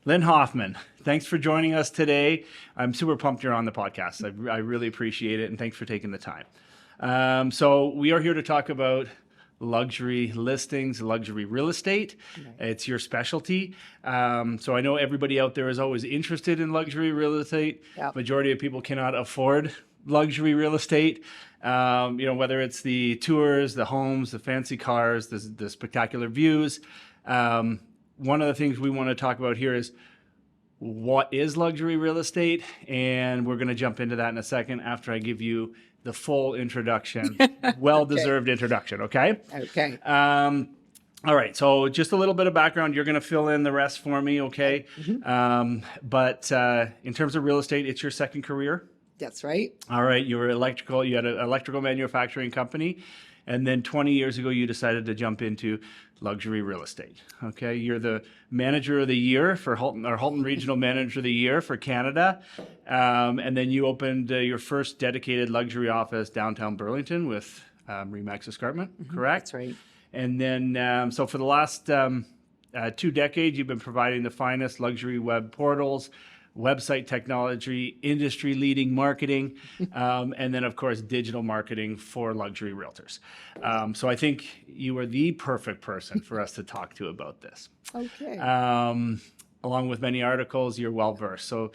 Lynn Hoffmann, thanks for joining us today. I'm super pumped you're on the podcast. I really appreciate it, and thanks for taking the time. So we are here to talk about luxury listings, luxury real estate. Right. It's your specialty. So I know everybody out there is always interested in luxury real estate. Yep. Majority of people cannot afford luxury real estate. Whether it's the tours, the homes, the fancy cars, the spectacular views. One of the things we want to talk about here is what is luxury real estate, and we're going to jump into that in a second after I give you the full introduction, well-deserved introduction, okay? Okay. All right, so just a little bit of background. You're going to fill in the rest for me, okay? But in terms of real estate, it's your second career? That's right. All right, you had an electrical manufacturing company, and then 20 years ago, you decided to jump into luxury real estate. Okay, you're the manager of the year for Halton Regional Manager of the Year for Canada, and then you opened your first dedicated luxury office downtown Burlington with Remax Escarpment, correct? That's right. And then, so for the last 2 decades, you've been providing the finest luxury web portals, website technology, industry-leading marketing, and then, of course, digital marketing for luxury realtors. So I think you are the perfect person for us to talk to about this. Okay. Along with many articles, you're well-versed. So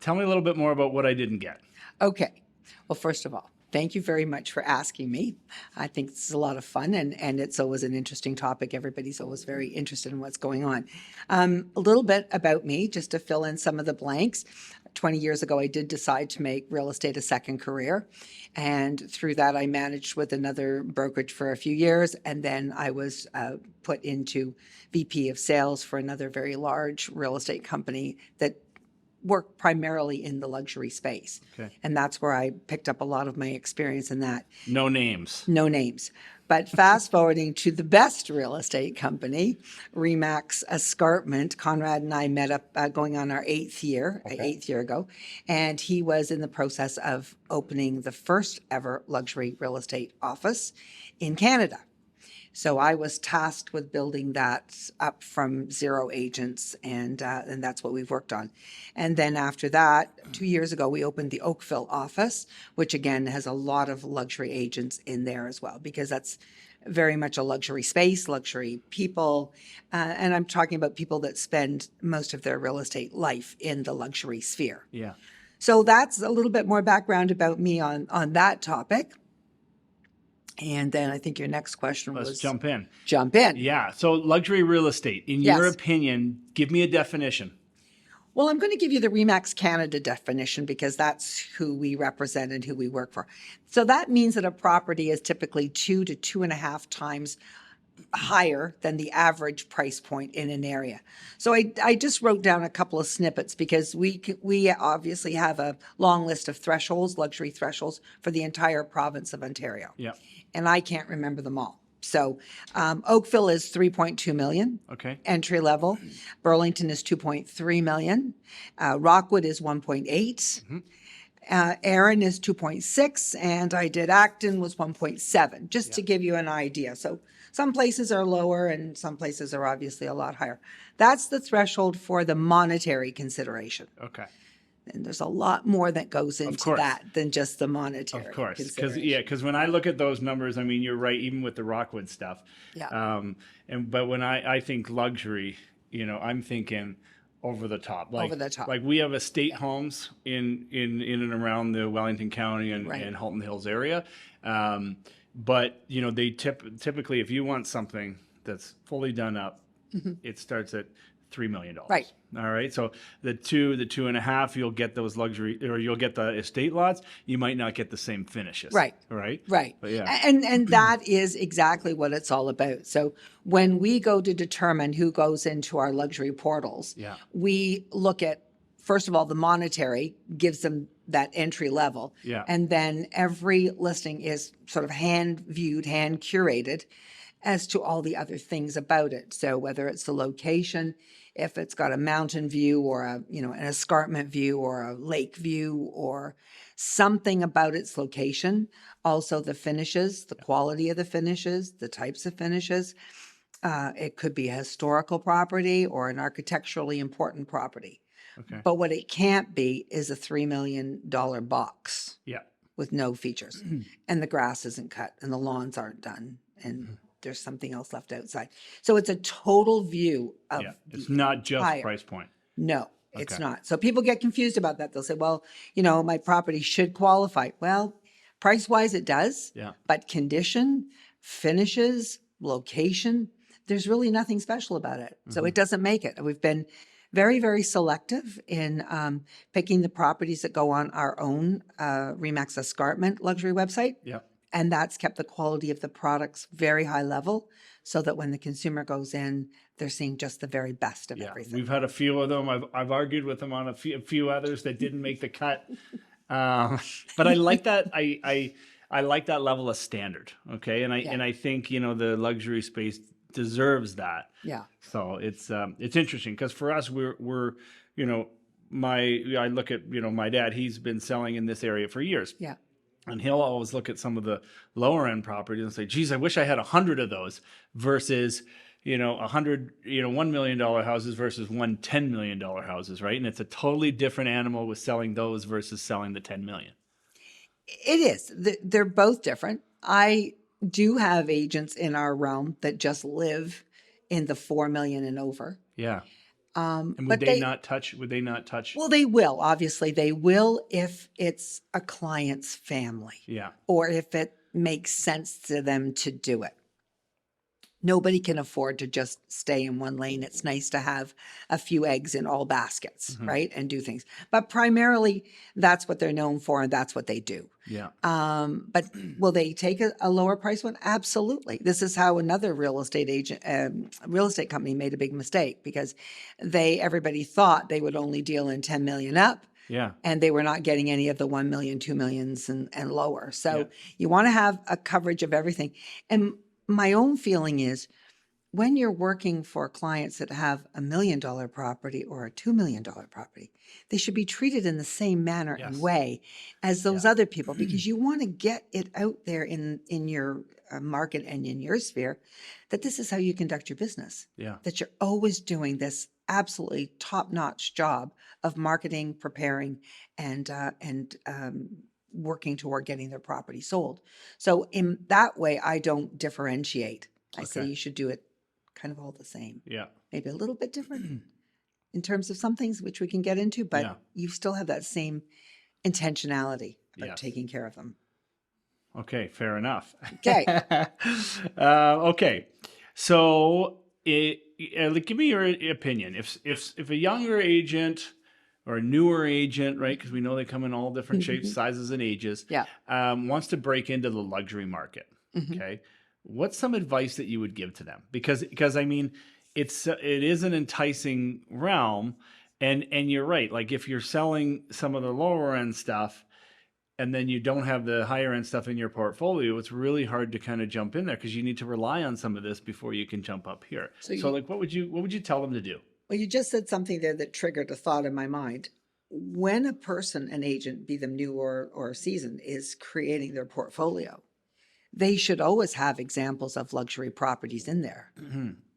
tell me a little bit more about what I didn't get. Okay. Well, first of all, thank you very much for asking me. I think this is a lot of fun, and it's always an interesting topic. Everybody's always very interested in what's going on. A little bit about me, just to fill in some of the blanks. 20 years ago, I did decide to make real estate a second career. And through that, I managed with another brokerage for a few years. And then I was put into VP of sales for another very large real estate company that work primarily in the luxury space. Okay. And that's where I picked up a lot of my experience in that. No names. No names. But fast forwarding to the best real estate company, Remax Escarpment, Conrad and I met up going on our eighth year ago, and he was in the process of opening the first ever luxury real estate office in Canada. So I was tasked with building that up from 0 agents, and that's what we've worked on. And then after that, 2 years ago, we opened the Oakville office, which again has a lot of luxury agents in there as well, because that's very much a luxury space, luxury people. And I'm talking about people that spend most of their real estate life in the luxury sphere. Yeah. So that's a little bit more background about me on that topic. And then I think your next question was... Let's jump in. Jump in. Yeah. So luxury real estate, in your opinion, give me a definition. Well, I'm going to give you the Remax Canada definition because that's who we represent and who we work for. So that means that a property is typically 2 to 2.5 times higher than the average price point in an area. So I just wrote down a couple of snippets because we obviously have a long list of thresholds, luxury thresholds for the entire province of Ontario. Yeah. And I can't remember them all. So Oakville is 3.2 million. Okay. Entry level. Burlington is 2.3 million. Rockwood is 1.8. Erin is 2.6, and I did Acton was 1.7, just to give you an idea. So some places are lower and some places are obviously a lot higher. That's the threshold for the monetary consideration. Okay. And there's a lot more that goes into that than just the monetary. Of course, consideration. because when I look at those numbers, I mean, you're right, even with the Rockwood stuff. Yeah. But when I think luxury, I'm thinking over the top. Like, over the top. Like we have estate homes in and around the Wellington County and Halton Hills area. But they typically, if you want something that's fully done up, it starts at $3 million. Right. All right. So the 2.5, you'll get those luxury, or you'll get the estate lots. You might not get the same finishes. Right. Right. Right. But yeah. And that is exactly what it's all about. So when we go to determine who goes into our luxury portals, we look at, first of all, the monetary gives them that entry level. Yeah. And then every listing is sort of hand viewed, hand curated as to all the other things about it. So whether it's the location, if it's got a mountain view or an escarpment view or a lake view or something about its location, also the finishes, the quality of the finishes, the types of finishes. It could be a historical property or an architecturally important property. Okay. But what it can't be is a $3 million box Yeah. with no features. And the grass isn't cut and the lawns aren't done and there's something else left outside. So it's a total view of Yeah. It's the not just entire- price point. No, it's Okay. not. So people get confused about that. They'll say, well, my property should qualify. Well, price wise, it does. Yeah. But condition, finishes, location, there's really nothing special about it. So it doesn't make it. We've been very, very selective in picking the properties that go on our own Remax Escarpment luxury website. Yeah. And that's kept the quality of the products very high level so that when the consumer goes in, they're seeing just the very best of Yeah. everything. We've had a few of them. I've argued with them on a few others that didn't make the cut. But I like that. I like that level of standard. Okay. And I think, the luxury space deserves that. Yeah. So it's interesting because for us, we're I look at, my dad, he's been selling in this area for years. Yeah. And he'll always look at some of the lower end properties and say, geez, I wish I had 100 of those versus, 100, $1 million houses versus $10 million houses. Right. And it's a totally different animal with selling those versus selling the 10 million. It is. They're both different. I do have agents in our realm that just live in the 4 million and over. Yeah. And would But they not touch? Well, they will. Obviously, they will if it's a client's family. Yeah. Or if it makes sense to them to do it. Nobody can afford to just stay in one lane. It's nice to have a few eggs in all baskets, right? And do things. But primarily, that's what they're known for, and that's what they do. Yeah. But will they take a lower price one? Absolutely. This is how another real estate company made a big mistake because everybody thought they would only deal in 10 million up. Yeah. And they were not getting any of the 1 million, 2 millions and lower. So you want to have a coverage of everything. And my own feeling is when you're working for clients that have $1 million property or a $2 million property, they should be treated in the same manner and way as those other people because you want to get it out there in your market and in your sphere that this is how you conduct your business. Yeah. That you're always doing this absolutely top-notch job of marketing, preparing, and working toward getting their property sold. So in that way, I don't differentiate. I say you should do it kind of all the same. Yeah. Maybe a little bit different in terms of some things which we can get into, but you still have that same intentionality of taking care of them. Okay, fair enough. Okay. Okay. So give me your opinion. If a younger agent or a newer agent, right, because we know they come in all different shapes, sizes, and ages, wants to break into the luxury market, okay, what's some advice that you would give to them? Because I mean, it is an enticing realm, and you're right. Like if you're selling some of the lower end stuff, and then you don't have the higher end stuff in your portfolio, it's really hard to kind of jump in there because you need to rely on some of this before you can jump up here. So like, what would you tell them to do? Well, you just said something there that triggered a thought in my mind. When a person, an agent, be them new or seasoned, is creating their portfolio, they should always have examples of luxury properties in there.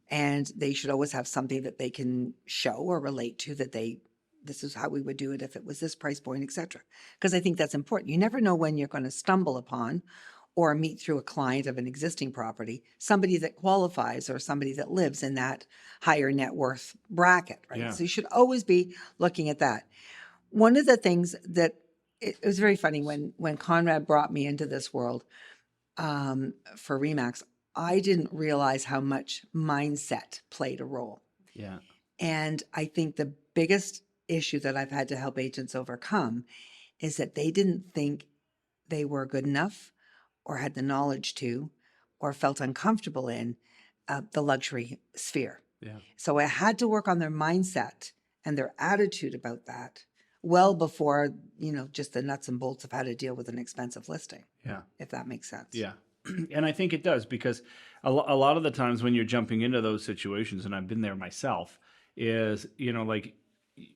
And they should always have something that they can show or relate to that this is how we would do it if it was this price point, et cetera. Because I think that's important. You never know when you're going to stumble upon or meet through a client of an existing property, somebody that qualifies or somebody that lives in that higher net worth bracket, right? Yeah. So you should always be looking at that. One of the things that, it was very funny when Conrad brought me into this world for Remax, I didn't realize how much mindset played a role. Yeah. And I think the biggest issue that I've had to help agents overcome is that they didn't think they were good enough or had the knowledge to, or felt uncomfortable in the luxury sphere. Yeah. So I had to work on their mindset and their attitude about that well before, just the nuts and bolts of how to deal with an expensive listing. Yeah. If that makes sense. Yeah. And I think it does because a lot of the times when you're jumping into those situations, and I've been there myself, is, like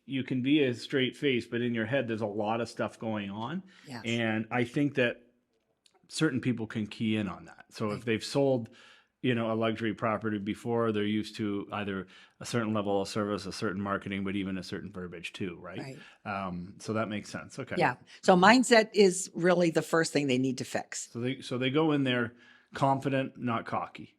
you can be a straight face, but in your head, there's a lot of stuff going on. Yes. And I think that certain people can key in on that. So if they've sold a luxury property before, they're used to either a certain level of service, a certain marketing, but even a certain verbiage too, right? So that makes sense. Okay. Yeah. So mindset is really the first thing they need to fix. So they go in there confident, not cocky.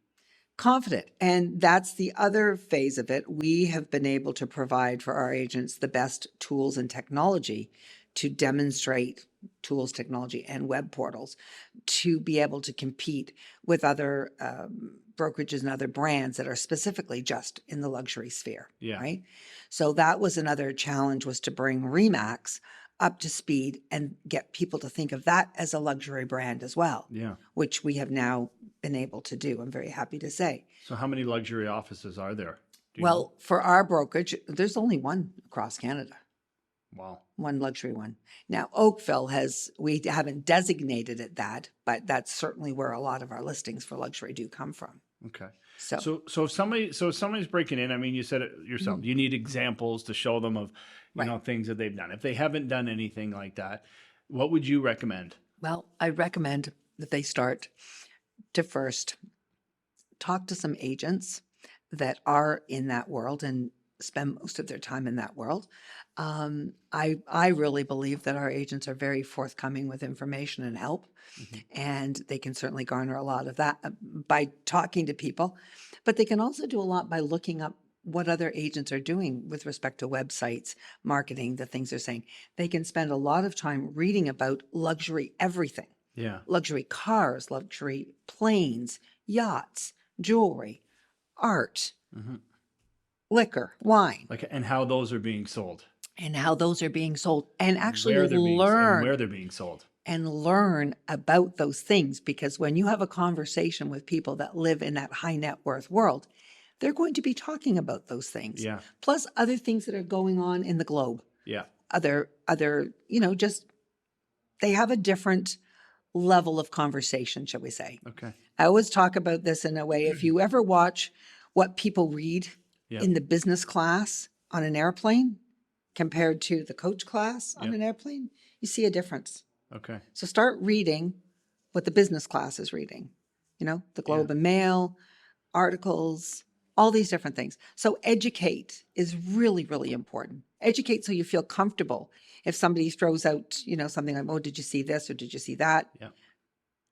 Confident. And that's the other phase of it. We have been able to provide for our agents the best tools and technology to demonstrate tools, technology, and web portals to be able to compete with other brokerages and other brands that are specifically just in the luxury sphere. Yeah. Right. So that was another challenge, was to bring Remax up to speed and get people to think of that as a luxury brand as well. Yeah. Which we have now been able to do. I'm very happy to say. So how many luxury offices are there? Do you Well, for our brokerage, there's only one across Canada. know? Wow. One luxury one. Now, Oakville we haven't designated it that, but that's certainly where a lot of our listings for luxury do come from. Okay. So So if somebody's breaking in, I mean, you said it yourself, you need examples to show them of, things that they've done. If they haven't done anything like that, what would you recommend? well, I recommend that they start to first talk to some agents that are in that world and spend most of their time in that world. I really believe that our agents are very forthcoming with information and help, and they can certainly garner a lot of that by talking to people, but they can also do a lot by looking up what other agents are doing with respect to websites, marketing, the things they're saying. They can spend a lot of time reading about luxury everything. Yeah. Luxury cars, luxury planes, yachts, jewelry, art, liquor, wine, And how those are being sold. and how those are being sold, and actually Where they're being, and learn where they're being sold. and learn about those things. Because when you have a conversation with people that live in that high net worth world, they're going to be talking about those things. Yeah. Plus other things that are going on in the globe. Yeah. Other, just they have a different level of conversation, shall we say. Okay. I always talk about this in a way. If you ever watch what people read in the business class on an airplane compared to the coach class on an airplane, you see a difference. Okay. So start reading what the business class is reading, the Globe and Mail, articles, all these different things. So educate is really, really important. Educate so you feel comfortable. If somebody throws out, something like, "Oh, did you see this or did you see that?" Yeah.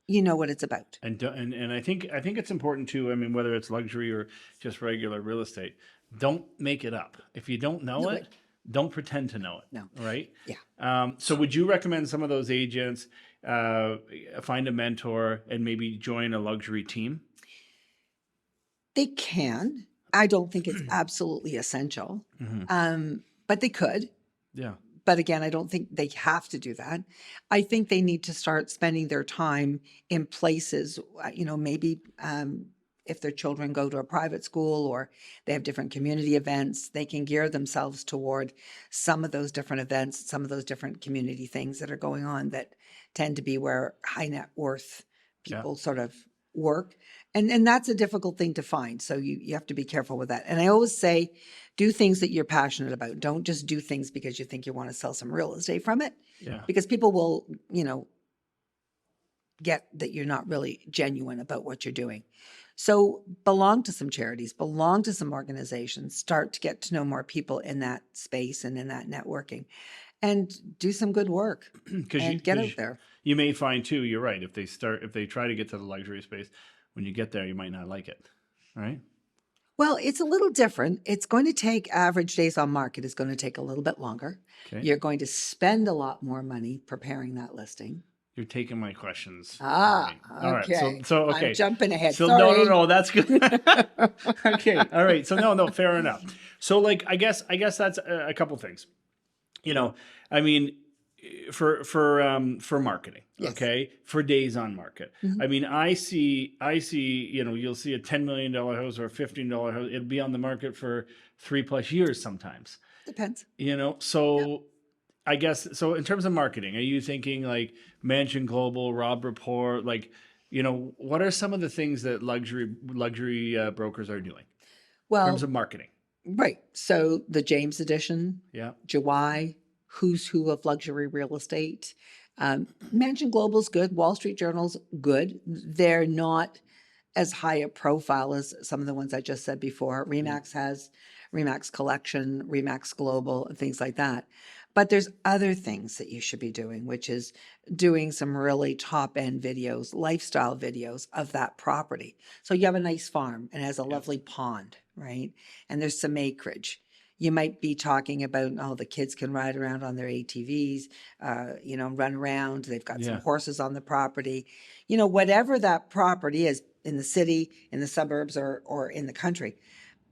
You know what it's about. And I think it's important too. I mean, whether it's luxury or just regular real estate, don't make it up. If you don't know it, don't pretend to know it. No. Right? Yeah. So would you recommend some of those agents find a mentor and maybe join a luxury team? They can. I don't think it's absolutely essential, but they could. Yeah. But again, I don't think they have to do that. I think they need to start spending their time in places, maybe if their children go to a private school or they have different community events, they can gear themselves toward some of those different events, some of those different community things that are going on that tend to be where high net worth people sort of work. And that's a difficult thing to find. So you have to be careful with that. And I always say, do things that you're passionate about. Don't just do things because you think you want to sell some real estate from it. Yeah. Because people will, get that you're not really genuine about what you're doing. So belong to some charities, belong to some organizations, start to get to know more people in that space and in that networking, and do some good work and get out there. You may find too, you're right. If they try to get to the luxury space, when you get there, you might not like it. Right? Well, it's a little different. It's going to take average days on market is going to take a little bit longer. Okay. You're going to spend a lot more money preparing that listing. You're taking my questions. Ah, All right. okay. So okay. I'm jumping ahead. So Sorry. no, that's good. Okay. All right. So no, fair enough. So I guess that's a couple things. I mean, for marketing, okay, for days on market. I mean, I see, you'll see a $10 million house or a $15 house. It'll be on the market for 3+ years sometimes. Depends. So I guess, so in terms of marketing, are you thinking like Mansion Global, Rob Report, what are some of the things that luxury brokers are doing in terms of marketing? Right. So the James Edition, July, Who's Who of Luxury Real Estate. Mansion Global's good. Wall Street Journal's good. They're not as high a profile as some of the ones I just said before. Remax has Remax Collection, Remax Global, and things like that. But there's other things that you should be doing, which is doing some really top end videos, lifestyle videos of that property. So you have a nice farm and it has a lovely pond, right? And there's some acreage. You might be talking about, oh, the kids can ride around on their ATVs, run around. They've got some horses on the property. Whatever that property is in the city, in the suburbs, or in the country,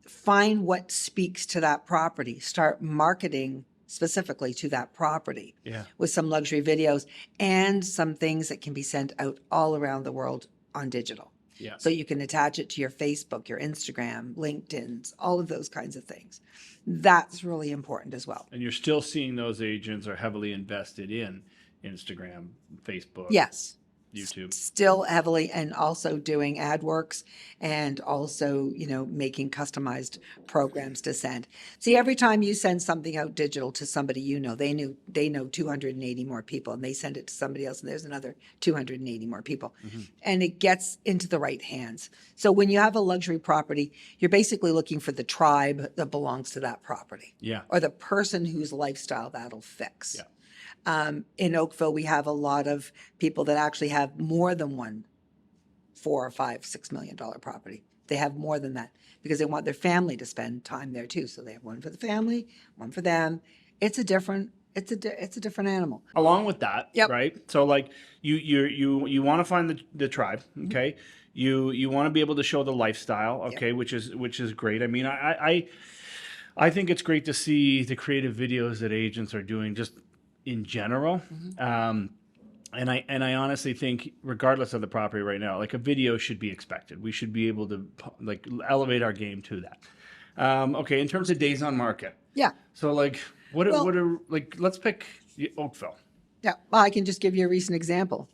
find what speaks to that property. Start marketing specifically to that property with some luxury videos and some things that can be sent out all around the world on digital. Yeah. So you can attach it to your Facebook, your Instagram, LinkedIn's, all of those kinds of things. That's really important as well. And you're still seeing those agents are heavily invested in Instagram, Facebook. Yes. YouTube. Still heavily, and also doing AdWorks, and also, making customized programs to send. See, every time you send something out digital to somebody, they know 280 more people, and they send it to somebody else, and there's another 280 more people. Mm-hmm. And it gets into the right hands. So when you have a luxury property, you're basically looking for the tribe that belongs to that property. Yeah. Or the person whose lifestyle that'll fix. Yeah. In Oakville, we have a lot of people that actually have more than one $4 or $5, $6 million property. They have more than that because they want their family to spend time there too. So they have one for the family, one for them. It's a different animal. Along with that, right? So like you want to find the tribe, okay? Mm-hmm. You want to be able to show the lifestyle, okay, which is great. I mean, I think it's great to see the creative videos that agents are doing just in general. Mm-hmm. And I honestly think, regardless of the property right now, like a video should be expected. We should be able to like elevate our game to that. Okay, in terms of days on market. Yeah. So like, what are like? Let's pick Oakville. Yeah. Well, I can just give you a recent example.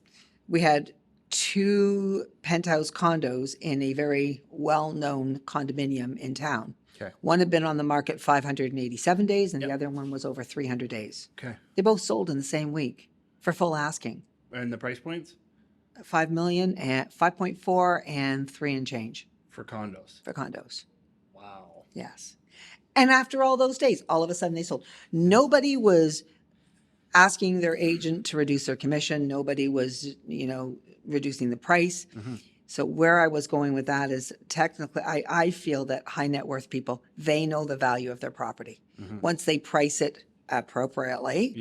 We had 2 penthouse condos in a very well-known condominium in town. Okay. One had been on the market 587 days, and the other one was over 300 days. Okay. They both sold in the same week for full asking. And the price points? $5 million and 5.4 and 3 and change. For condos. For condos. Wow. Yes. And after all those days, all of a sudden they sold. Nobody was asking their agent to reduce their commission. Nobody was, reducing the price. Mm-hmm. So where I was going with that is technically, I feel that high net worth people, they know the value of their property. Mm-hmm. Once they price it appropriately,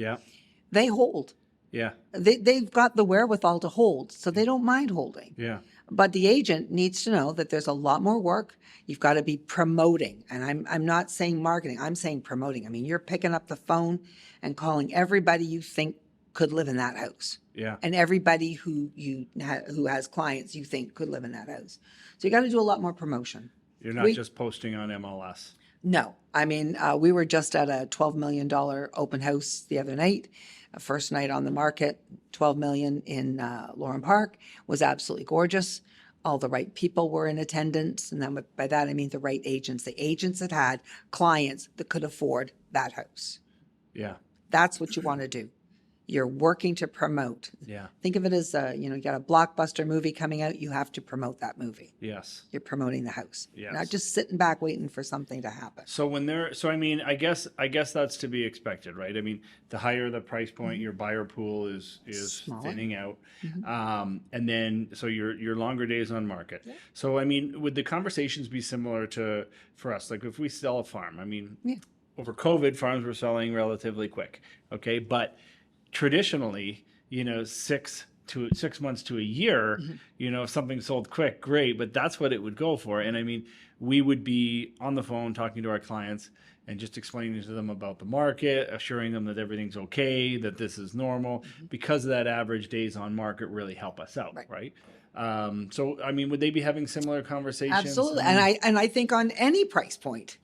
they hold. Yeah. They've got the wherewithal to hold, so they don't mind holding. Yeah. But the agent needs to know that there's a lot more work. You've got to be promoting. And I'm not saying marketing, I'm saying promoting. I mean, you're picking up the phone and calling everybody you think could live in that house. Yeah. And everybody who has clients you think could live in that house. So you got to do a lot more promotion. You're not just posting on MLS. No. I mean, we were just at a $12 million open house the other night. First night on the market, $12 million in Lauren Park. Was absolutely gorgeous. All the right people were in attendance. And then by that, I mean the right agents. The agents that had clients that could afford that house. Yeah. That's what you want to do. You're working to promote. Yeah. Think of it as, you got a blockbuster movie coming out. You have to promote that movie. Yes. You're promoting the house. Yes. Not just sitting back waiting for something to happen. So I mean, I guess that's to be expected, right? I mean, the higher the price point, your buyer pool is thinning out. Mm-hmm. And then, so your longer days on market. Yeah. So, I mean, would the conversations be similar for us? Like if we sell a farm, I mean, over COVID, farms were selling relatively quick. Okay. But traditionally, 6 months to a year, if something sold quick, great, but that's what it would go for. And I mean, we would be on the phone talking to our clients and just explaining to them about the market, assuring them that everything's okay, that this is normal, because of that average days on market really help us out, right? So, I mean, would they be having similar conversations? Absolutely. And I think on any price point,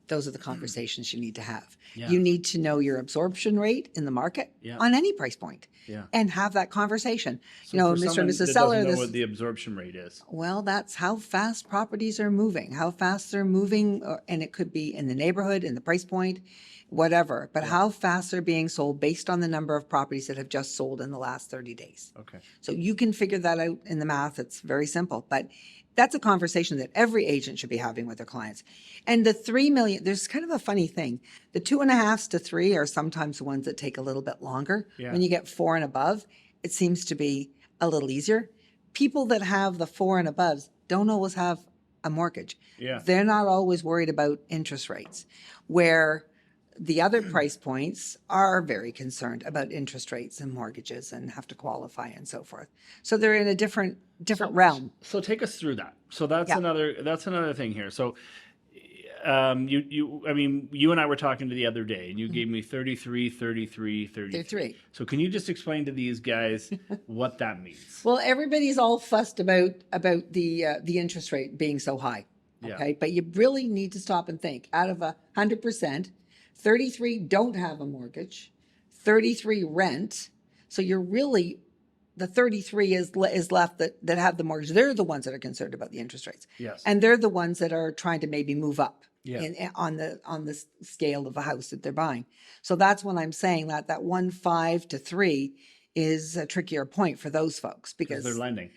those are the conversations you need to have. Yeah. You need to know your absorption rate in the market on any price point and have that conversation. So Mr. and Mrs. Seller, know what the absorption rate is. Well, that's how fast properties are moving, how fast they're moving. And it could be in the neighborhood, in the price point, whatever. But how fast they're being sold based on the number of properties that have just sold in the last 30 days. Okay. So you can figure that out in the math. It's very simple. But That's a conversation that every agent should be having with their clients. And the 3 million, there's kind of a funny thing. The 2.5s to 3 are sometimes the ones that take a little bit longer. Yeah. When you get 4 and above, it seems to be a little easier. People that have the 4 and above don't always have a mortgage. Yeah. They're not always worried about interest rates, where the other price points are very concerned about interest rates and mortgages and have to qualify and so forth. So they're in a different realm. So take us through that. So that's Yeah. another thing here. So you and I were talking to the other day, and you gave me 33, 33, 33. 33. So can you just explain to these guys what that means? Well, everybody's all fussed about the interest rate being so high. Yeah. Okay, but you really need to stop and think. Out of 100%, 33 don't have a mortgage, 33 rent. So you're really, the 33 is left that have the mortgage. They're the ones that are concerned about the interest rates. Yes. And they're the ones that are trying to maybe move up on the scale of a house that they're buying. So that's when I'm saying that 1.5 to 3 is a trickier point for those folks, because they're lending.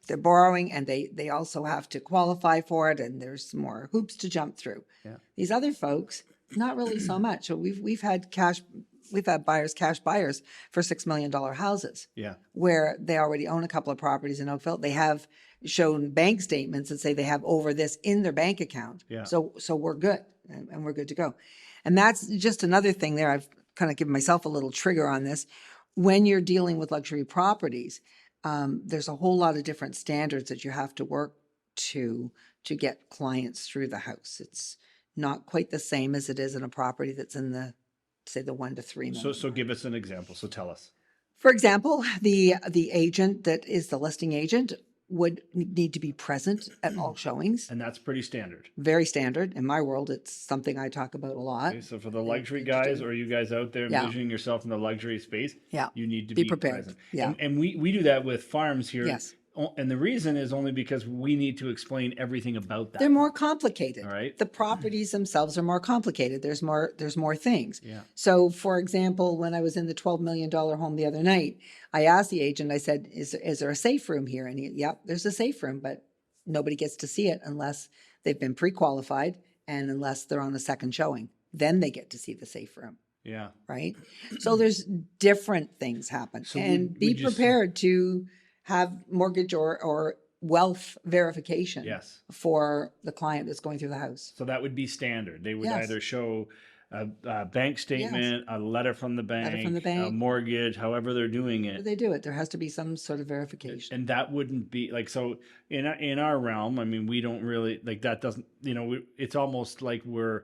they're borrowing, and they also have to qualify for it, and there's more hoops to jump through. Yeah. These other folks, not really so much. So we've had cash buyers for $6 million houses. Yeah. Where they already own a couple of properties in Oakville. They have shown bank statements that say they have over this in their bank account. Yeah. So we're good, and we're good to go. And that's just another thing there. I've kind of given myself a little trigger on this. When you're dealing with luxury properties, there's a whole lot of different standards that you have to work to get clients through the house. It's not quite the same as it is in a property that's in the, say, the 1 to 3 million. So give us an example. So tell us. For example, the agent that is the listing agent would need to be present at all showings. And that's pretty standard. Very standard. In my world, it's something I talk about a lot. Okay, so for the luxury guys, or you guys out there Yeah. envisioning yourself in the luxury space, Yeah. you need to Be be prepared. present. Yeah. And we do that with farms here. Yes. And the reason is only because we need to explain everything about that. They're more complicated. All right. The properties themselves are more complicated. There's more things. Yeah. So, for example, when I was in the $12 million home the other night, I asked the agent, I said, is there a safe room here? And yep, there's a safe room, but nobody gets to see it unless they've been pre-qualified and unless they're on a second showing. Then they get to see the safe room. Yeah. Right. So there's different things happen. So and we be just- prepared to have mortgage or wealth verification Yes. for the client that's going through the house. So that would be standard. They would Yes. either show a bank statement, a letter from the bank, a bank. mortgage, however they're doing it. They do it. There has to be some sort of verification. And that wouldn't be like, so in our realm, I mean, we don't really like that doesn't, it's almost like we're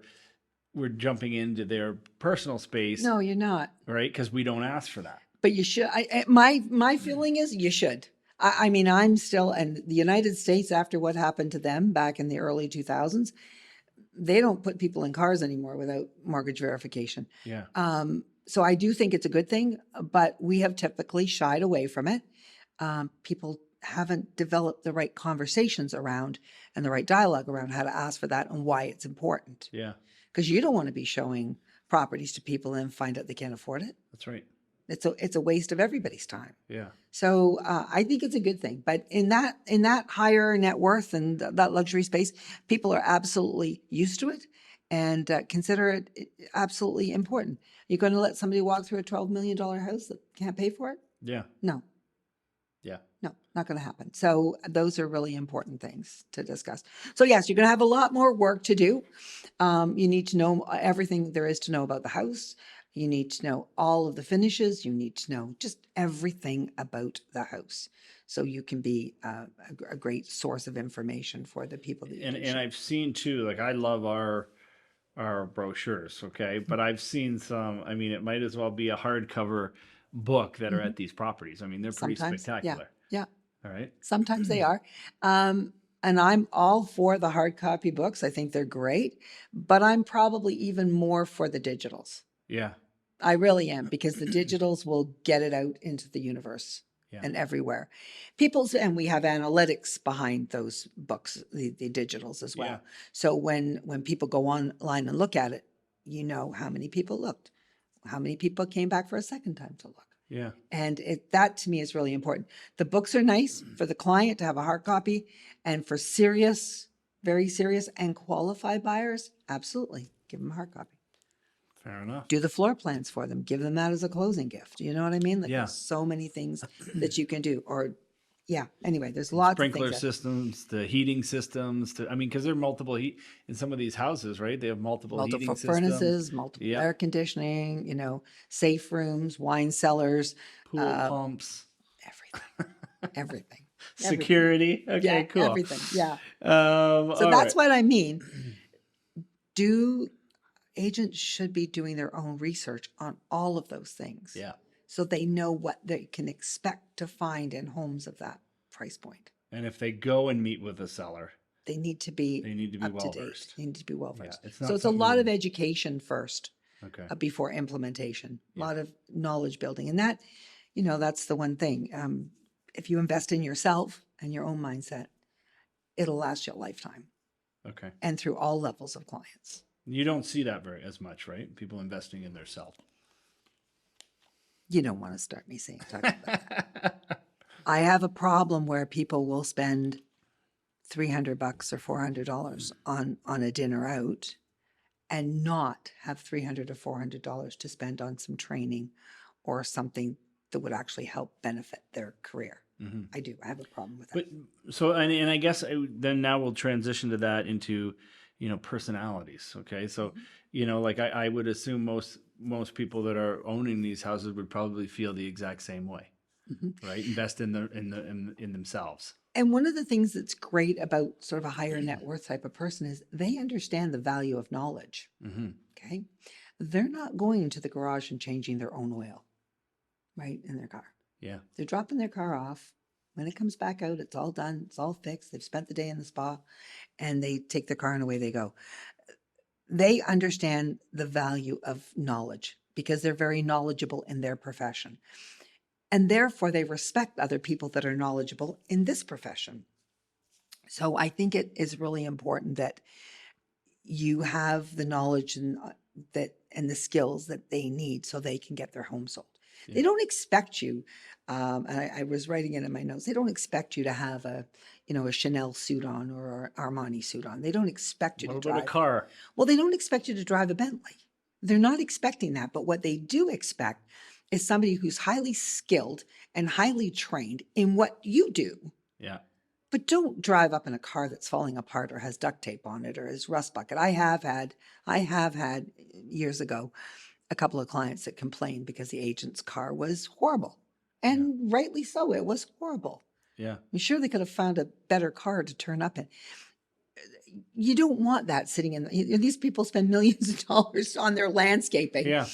jumping into their personal space, No, you're not. right? Because we don't ask for that. But you should. My feeling is you should. I mean, I'm still, and the United States, after what happened to them back in the early 2000s, they don't put people in cars anymore without mortgage verification. Yeah. So I do think it's a good thing, but we have typically shied away from it. People haven't developed the right conversations around and the right dialogue around how to ask for that and why it's important. Yeah. Because you don't want to be showing properties to people and find out they can't afford it. That's right. It's a waste of everybody's time. Yeah. So I think it's a good thing. But in that higher net worth and that luxury space, people are absolutely used to it and consider it absolutely important. You're going to let somebody walk through a $12 million house that can't pay for it? Yeah. No. Yeah. No, not going to happen. So those are really important things to discuss. So yes, you're going to have a lot more work to do. You need to know everything there is to know about the house. You need to know all of the finishes. You need to know just everything about the house, so you can be a great source of information for the people that you And I've seen too, like I love our brochures, okay? But I've seen some, I mean, it might as well be a hardcover book that are at these properties. I mean, they're pretty Sometimes, spectacular. Yeah. All right. Sometimes they are. And I'm all for the hard copy books. I think they're great, but I'm probably even more for the digitals. Yeah. I really am, because the digitals will get it out into the universe Yeah. and everywhere. And we have analytics behind those books, the digitals as well. Yeah. So when people go online and look at it, you know how many people looked, how many people came back for a second time to look. Yeah. And that to me is really important. The books are nice for the client to have a hard copy, and for serious, very serious and qualified buyers, absolutely give them a hard copy. Fair enough. Do the floor plans for them. Give them that as a closing gift. You know what I mean? Like Yeah. there's so many things that you can do. Or yeah. Anyway, there's lots Sprinkler of things. systems, the heating systems. I mean, because there are multiple heat in some of these houses, right? They have multiple heating Multiple systems. furnaces, multiple Yeah. air conditioning, you know, safe rooms, wine cellars, Pool pumps, everything, everything. security. Okay, Yeah, cool. everything. Yeah. So So that's what I mean. Agents should be doing their own research on all of those things. Yeah. So they know what they can expect to find in homes of that price point. And if they go and meet with a seller, They need to be up well to date. versed. They need to be well Yeah, versed. it's not So it's a something lot you- of education first Okay. before implementation. A lot of knowledge building, and that, you know, that's the one thing. If you invest in yourself and your own mindset, it'll last you a lifetime, Okay. and through all levels of clients. You don't see that as much, right? People investing in their self. You don't want to start me talking about that. I have a problem where people will spend $300 or $400 on a dinner out and not have $300 or $400 to spend on some training or something that would actually help benefit their career. Mm-hmm. I do. I have a problem with that. But so, and I guess then now we'll transition to that into, you know, personalities. Okay. So, you know, like I would assume most people that are owning these houses would probably feel the exact same way, right? Invest in themselves. And one of the things that's great about sort of a higher net worth type of person is they understand the value of knowledge. Mm-hmm. Okay. They're not going to the garage and changing their own oil, right, in their car. Yeah. They're dropping their car off. When it comes back out, it's all done. It's all fixed. They've spent the day in the spa, and they take their car and away they go. They understand the value of knowledge because they're very knowledgeable in their profession. And therefore, they respect other people that are knowledgeable in this profession. So I think it is really important that you have the knowledge and the skills that they need so they can get their home sold. Yeah. They don't expect you, and I was writing it in my notes, they don't expect you to have a Chanel suit on or an Armani suit on. They don't expect you to drive a car. Well, they don't expect you to drive a Bentley. They're not expecting that. But what they do expect is somebody who's highly skilled and highly trained in what you do. Yeah. But don't drive up in a car that's falling apart or has duct tape on it or is rust bucket. I have had years ago a couple of clients that complained because the agent's car was horrible. And rightly so, it was horrible. Yeah. I'm sure they could have found a better car to turn up in. You don't want that sitting in. These people spend millions of dollars on their landscaping. Yeah.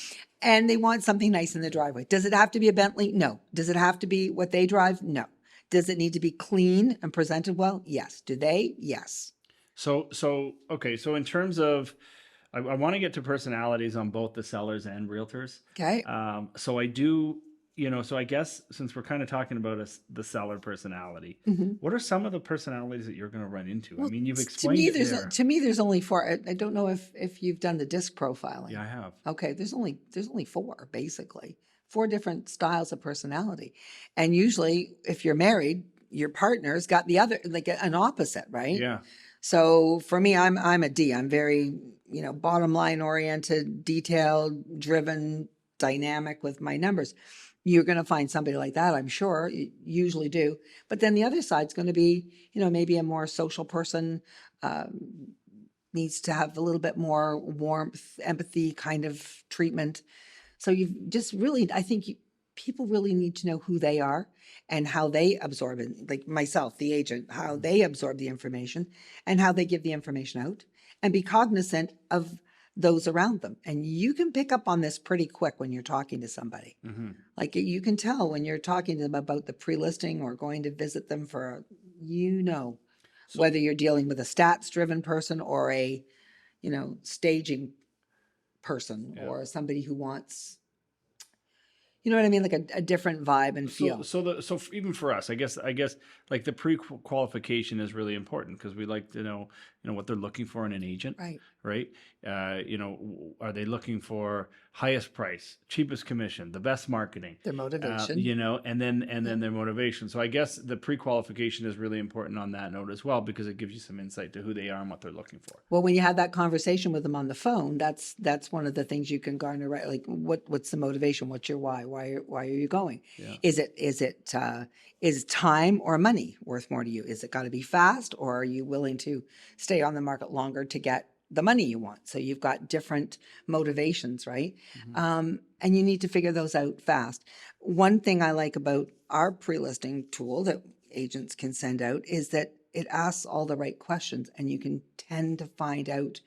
And they want something nice in the driveway. Does it have to be a Bentley? No. Does it have to be what they drive? No. Does it need to be clean and presented well? Yes. Do they? Yes. So okay. So in terms of, I want to get to personalities on both the sellers and realtors. Okay. So I do, so I guess since we're kind of talking about the seller personality, what are some of the personalities that you're going to run into? Well, I mean, you've explained it there. To me, there's only four. I don't know if you've done the disc profiling. Yeah, I have. Okay. There's only four, basically. 4 different styles of personality. And usually if you're married, your partner's got the other, like an opposite, right? Yeah. So for me, I'm a D. I'm very, bottom line oriented, detailed, driven, dynamic with my numbers. You're going to find somebody like that, I'm sure. You usually do. But then the other side's going to be, maybe a more social person, needs to have a little bit more warmth, empathy kind of treatment. So you've just really, I think people really need to know who they are and how they absorb it. Like myself, the agent, how they absorb the information and how they give the information out, and be cognizant of those around them. And you can pick up on this pretty quick when you're talking to somebody. Mm-hmm. Like you can tell when you're talking to them about the pre-listing or going to visit them for, whether you're dealing with a stats-driven person or a, staging person, or somebody who wants, you know what I mean, like a different vibe and feel. So even for us, I guess like the pre-qualification is really important because we like to know what they're looking for in an agent. Right. right? Are they looking for highest price, cheapest commission, the best marketing? Their motivation. And then their motivation. So I guess the pre-qualification is really important on that note as well, because it gives you some insight to who they are and what they're looking for. Well, when you have that conversation with them on the phone, that's one of the things you can garner, right? Like, what's the motivation? What's your why? Why are you going? Yeah. Is time or money worth more to you? Is it got to be fast, or are you willing to stay on the market longer to get the money you want? So you've got different motivations, right? And you need to figure those out fast. One thing I like about our pre-listing tool that agents can send out is that it asks all the right questions, and you can tend to find out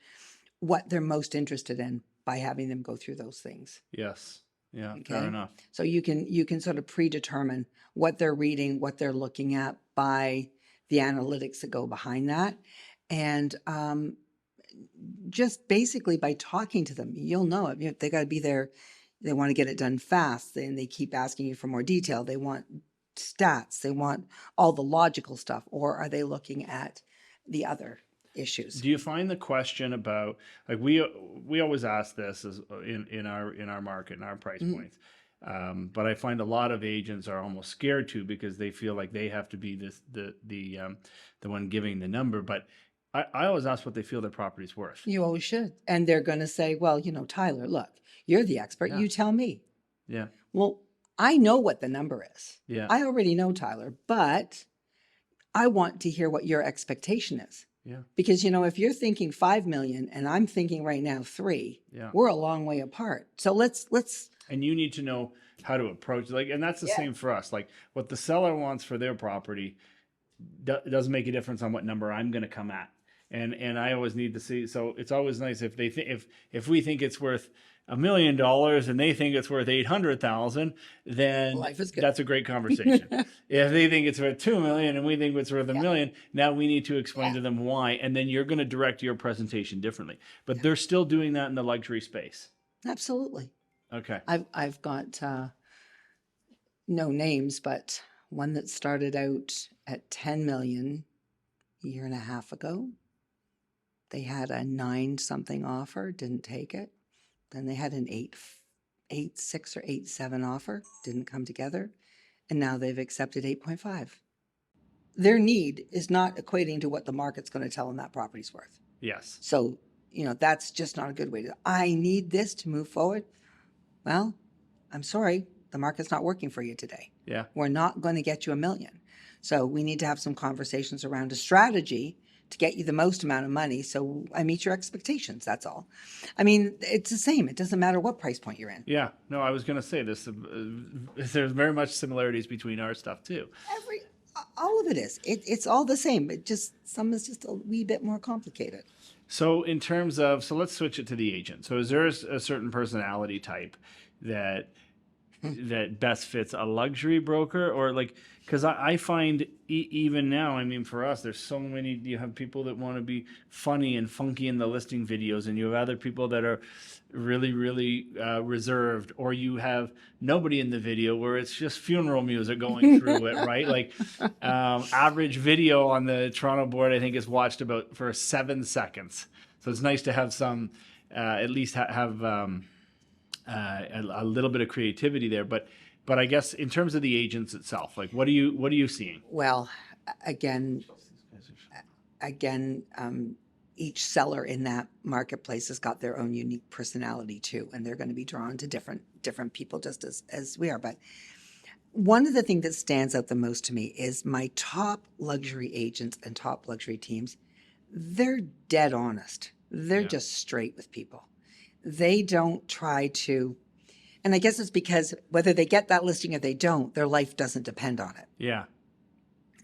what they're most interested in by having them go through those things. Yes. Yeah, fair enough. So you can sort of predetermine what they're reading, what they're looking at by the analytics that go behind that. And just basically by talking to them, you'll know it. They got to be there. They want to get it done fast, and they keep asking you for more detail. They want stats. They want all the logical stuff. Or are they looking at the other issues? Do you find the question about, like, we always ask this as in our market, in our price points, but I find a lot of agents are almost scared to, because they feel like they have to be the one giving the number. But I always ask what they feel their property's worth. You always should. And they're going to say, well, Tyler, look, you're the expert. Yeah. You tell me. Yeah. Well, I know what the number is. Yeah. I already know, Tyler, but I want to hear what your expectation is. Yeah. Because, if you're thinking 5 million and I'm thinking right now 3, Yeah. we're a long way apart. So let's. And you need to know how to approach, and that's the same for us. Like, what the seller wants for their property doesn't make a difference on what number I'm going to come at. And I always need to see. So it's always nice if they if we think it's worth $1 million and they think it's worth 800,000, then Life is good. That's a great conversation. If they think it's worth 2 million and we think it's worth $1 million, now we need to explain to them why, and then you're going to direct your presentation differently. But they're still doing that in the luxury space. Absolutely. Okay. I've got no names, but one that started out at 10 million a year and a half ago. They had a 9-something offer, didn't take it. Then they had an 8.6 or 8.7 offer, didn't come together. And now they've accepted 8.5. Their need is not equating to what the market's going to tell them that property's worth. Yes. So, that's just not a good way to, I need this to move forward. Well, I'm sorry, the market's not working for you today. Yeah. We're not going to get you $1 million. So we need to have some conversations around a strategy to get you the most amount of money. So I meet your expectations. That's all. I mean, it's the same. It doesn't matter what price point you're in. Yeah. No, I was going to say this. There's very much similarities between our stuff too. All of it is. It's all the same. It just, some is just a wee bit more complicated. So in terms of, let's switch it to the agent. So is there a certain personality type that best fits a luxury broker, or like, because I find even now, I mean, for us, there's so many, you have people that want to be funny and funky in the listing videos, and you have other people that are really, really reserved, or you have nobody in the video where it's just funeral music going through it, right? Like average video on the Toronto board, I think, is watched about for 7 seconds. So it's nice to have some, at least have a little bit of creativity there. But I guess in terms of the agents itself, like, what are you seeing? Well, again, each seller in that marketplace has got their own unique personality too, and they're going to be drawn to different people just as we are. But one of the things that stands out the most to me is my top luxury agents and top luxury teams. They're dead honest. They're just straight with people. They don't try to, and I guess it's because whether they get that listing or they don't, their life doesn't depend on it. Yeah.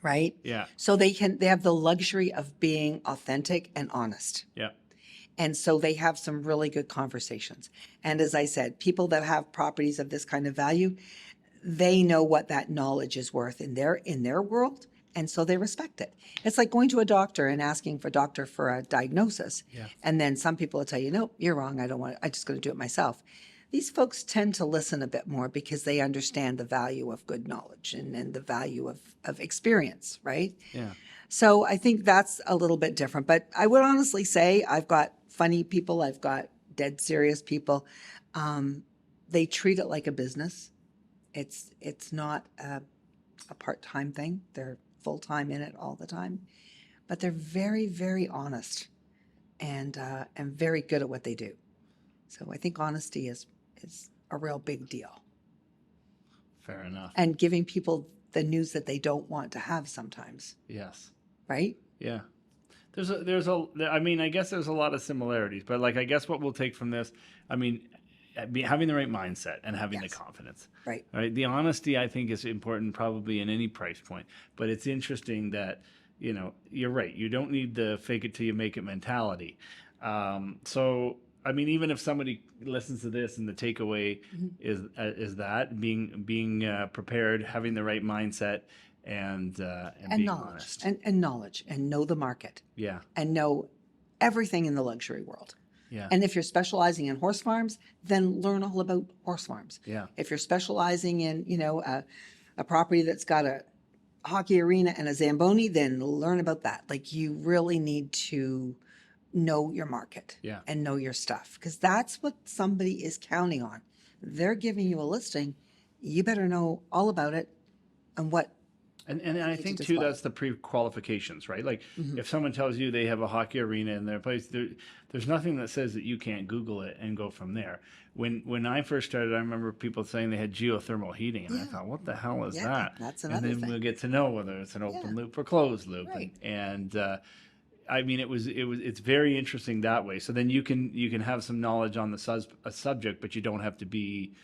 Right? Yeah. So they have the luxury of being authentic and honest. Yeah. And so they have some really good conversations. And as I said, people that have properties of this kind of value, they know what that knowledge is worth in their world. And so they respect it. It's like going to a doctor and asking for a diagnosis. Yeah. And then some people will tell you, nope, you're wrong. I'm just going to do it myself. These folks tend to listen a bit more because they understand the value of good knowledge and the value of experience, right? Yeah. So I think that's a little bit different. But I would honestly say I've got funny people. I've got dead serious people. They treat it like a business. It's not a part-time thing. They're full-time in it all the time, but they're very, very honest and very good at what they do. So I think honesty is a real big deal. Fair enough. And giving people the news that they don't want to have sometimes, Yes. right? Yeah. I mean, I guess there's a lot of similarities, but like, I guess what we'll take from this, I mean, having the right mindset and having the Yes. confidence. Right. Right. The honesty, I think, is important probably in any price point, but it's interesting that, you're right. You don't need the fake it till you make it mentality. So, I mean, even if somebody listens to this and the takeaway is that being prepared, having the right mindset, and being knowledge honest. and knowledge and know the market Yeah. and know everything in the luxury world. Yeah. And if you're specializing in horse farms, then learn all about horse farms. Yeah. If you're specializing in, a property that's got a hockey arena and a Zamboni, then learn about that. Like, you really need to know your market Yeah. and know your stuff, because that's what somebody is counting on. They're giving you a listing. You better know all about it and what. And I to think too, display. that's the pre-qualifications, right? Like, if someone tells you they have a hockey arena in their place, there's nothing that says that you can't Google it and go from there. When I first started, I remember people saying they had geothermal heating, and I thought, what the hell is Yeah, that? that's and another then thing. we'll get to know whether it's an open Yeah. loop or closed loop, Right. and I mean, it's very interesting that way. So then you can have some knowledge on the subject, but you don't have to be,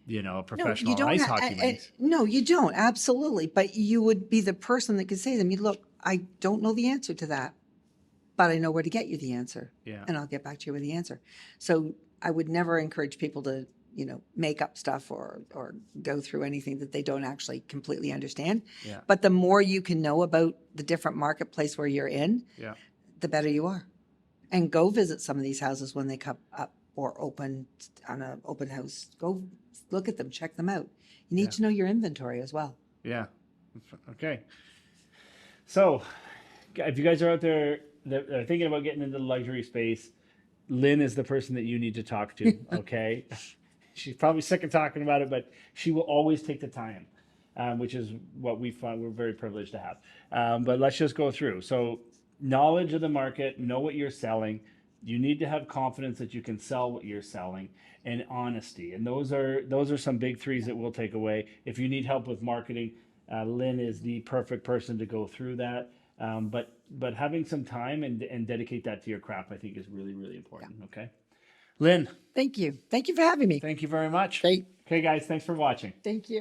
a professional in ice hockey rinks. No, you don't. Absolutely. But you would be the person that could say to them, look, I don't know the answer to that, but I know where to get you the answer. Yeah. And I'll get back to you with the answer. So I would never encourage people to, make up stuff or go through anything that they don't actually completely understand. Yeah. But the more you can know about the different marketplace where you're in, Yeah. the better you are. And go visit some of these houses when they come up or open on an open house. Go look at them, check them out. You need to know your inventory as well. Yeah. Okay. So, if you guys are out there that are thinking about getting into the luxury space, Lynn is the person that you need to talk to. Okay. She's probably sick of talking about it, but she will always take the time, which is what we find we're very privileged to have. But let's just go through. So, knowledge of the market, know what you're selling. You need to have confidence that you can sell what you're selling, and honesty. And those are some big threes that we'll take away. If you need help with marketing, Lynn is the perfect person to go through that. But having some time and dedicate that to your craft, I think, is really, really important. Yeah. Okay. Lynn. Thank you. Thank you for having me. Thank you very much. Great. Okay, guys, thanks for watching. Thank you.